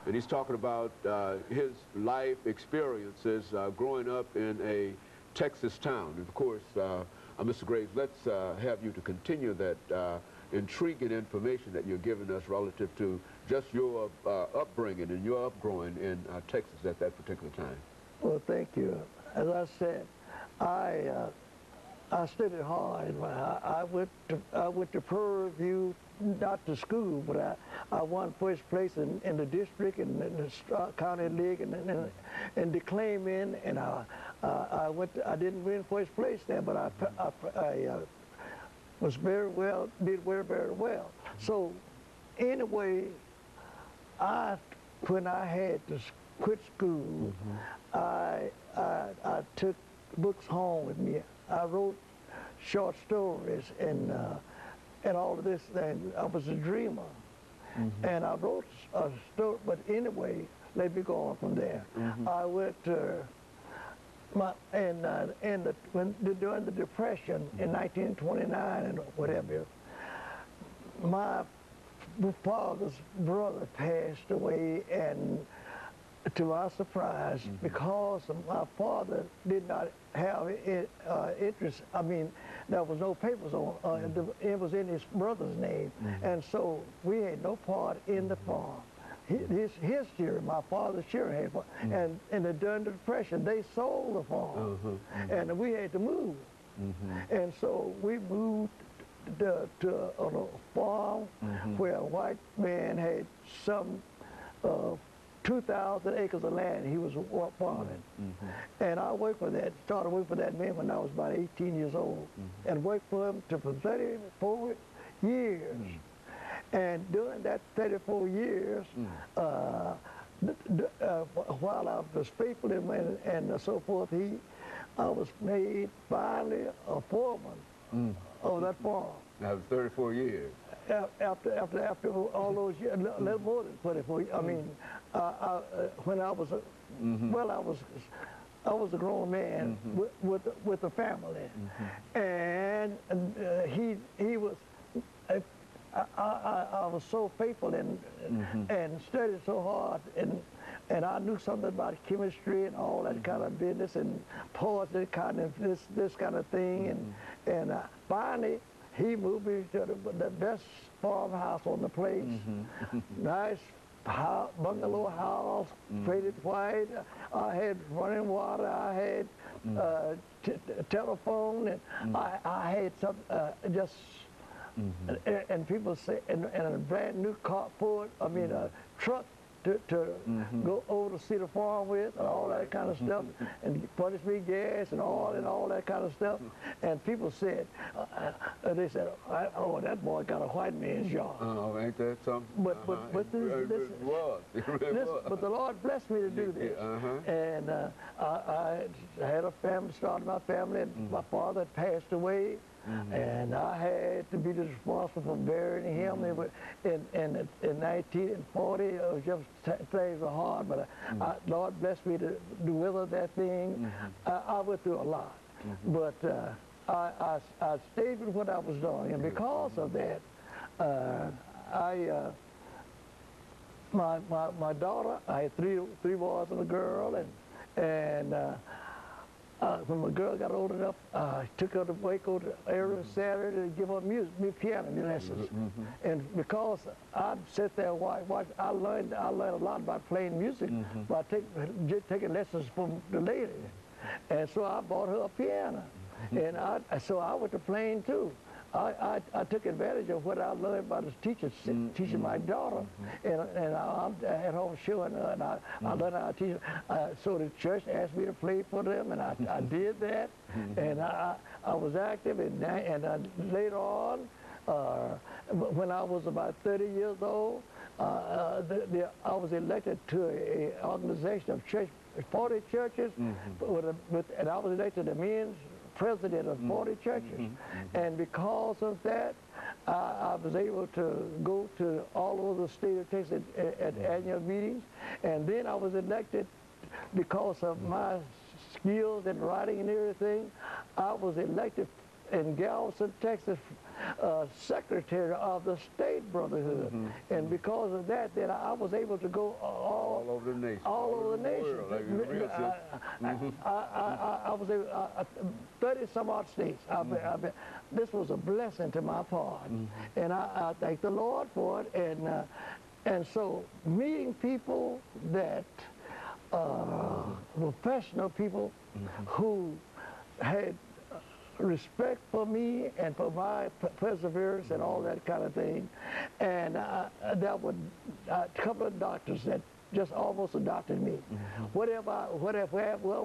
and he's talking about his life experiences growing up in a Texas town. And of course, Mr. Graves, let's have you to continue that intriguing information that you're giving us relative to just your upbringing and your upgrowing in Texas at that particular time. Well, thank you. As I said, I studied hard. I went to Prairie View, not to school, but I won first place in the district and in the county league and declaiming, and I didn't win first place there, but I was very well, did very, very well. So anyway, when I had to quit school, I took books home with me. I wrote short stories and all of this thing. I was a dreamer, and I wrote a story. But anyway, let me go on from there. I went to during the Depression in 1929 and whatever. My father's brother passed away, and to my surprise, because my father did not have interest, I mean, there was no papers on, it was in his brother's name, and so we had no part in the farm. His share, my father's share had one, and during the Depression, they sold the farm, and we had to move. And so we moved to a farm where a white man had some 2,000 acres of land he was farming. And I worked for that, started working for that man when I was about 18 years old, and worked for him for 34 years. And during that 34 years, while I was faithful to him and so forth, I was made finally a foreman of that farm. That was 34 years. After all those years, a little more than 34 years. I mean, when I was, well, I was a grown man with a family, and he was. I was so faithful and studied so hard, and I knew something about chemistry and all that kind of business and poetry, kind of this kind of thing, and finally he moved me to the best farmhouse on the place, nice bungalow house, painted white. I had running water. I had telephone, and I had some just. And people say, and a brand new carport, I mean a truck to go over to see the farm with, and all that kind of stuff, and furnish me gas and all that kind of stuff. And people said, they said, oh, that boy got a white man's job. Oh, ain't that something? But the Lord blessed me to do this. And I had a family, started my family, and my father had passed away. And I had to be responsible for burying him. In 1940, it was just things were hard, but Lord blessed me to weather that thing. I went through a lot, but I stayed with what I was doing, and because of that, my daughter, I had three boys and a girl, and when my girl got old enough, I took her to Waco to every Saturday to give her piano lessons. And because I'd sit there and watch, I learned a lot about playing music by taking lessons from the lady. And so I bought her a piano. And so I went to playing too. I took advantage of what I learned by the teachers teaching my daughter, and I'm at home showing her, and I learned how to teach her. So the church asked me to play for them, and I did that, and I was active, and later on, when I was about 30 years old, I was elected to an organization of 40 churches, and I was elected the men's president of 40 churches. And because of that, I was able to go to all over the state of Texas at annual meetings. And then I was elected because of my skills in writing and everything. I was elected in Galveston, Texas secretary of the State Brotherhood. And because of that, then I was able to go all over the nation. All over the nation. World, like real I was able, 30 some odd states. This was a blessing to my part. And I thank the Lord for it. And so meeting people that, professional people who had respect for me and for my perseverance and all that kind of thing. And there were a couple of doctors that just almost adopted me. Wherever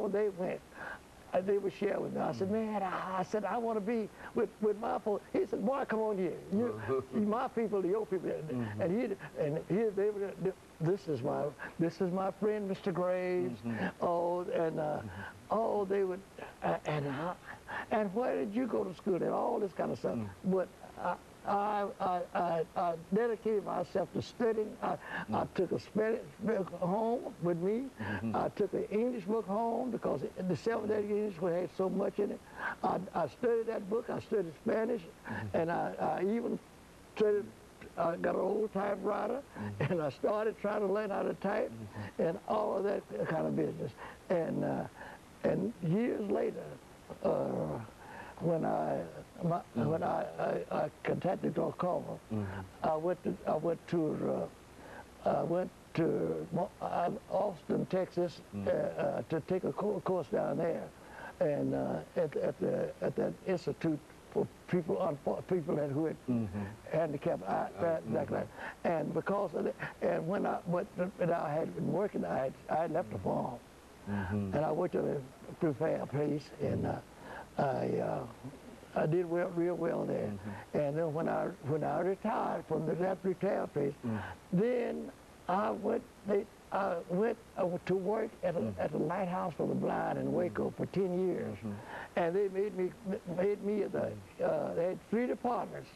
they went, they would share with me. I said, man, I want to be with my folks. He said, boy, come on here. My people, your people. This is my friend, Mr. Graves. They would, and where did you go to school and all this kind of stuff. But I dedicated myself to studying. I took a Spanish book home with me. I took an English book home because the 7th grade English had so much in it. I studied that book. I studied Spanish, and I even studied. I got an old typewriter, and I started trying to learn how to type, and all of that kind of business. And years later, when I contacted glaucoma, I went to Austin, Texas, to take a course down there, and at that institute for people who had handicapped like that. And because of that, and when I had been working, I had left the farm, and I worked at a prepare place, and I did real well there. And then when I retired from that repair place, then I went to work at a lighthouse for the blind in Waco for 10 years, and they made me they had 3 departments,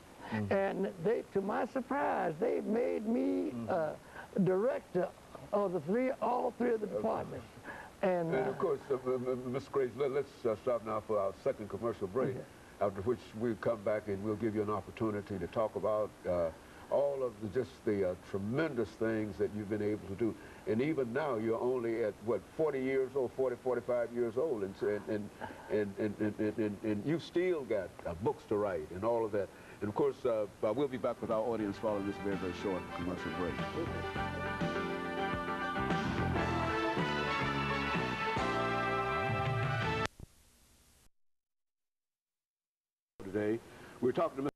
and to my surprise, they made me director of all three of the departments. And of course, Mr. Graves, let's stop now for our second commercial break, after which we'll come back and we'll give you an opportunity to talk about all of the tremendous things that you've been able to do. And even now, you're only at, what, 40 years old, 40, 45 years old, and you've still got books to write and all of that. And of course, we'll be back with our audience following this very, very short commercial break. Today, we're talking to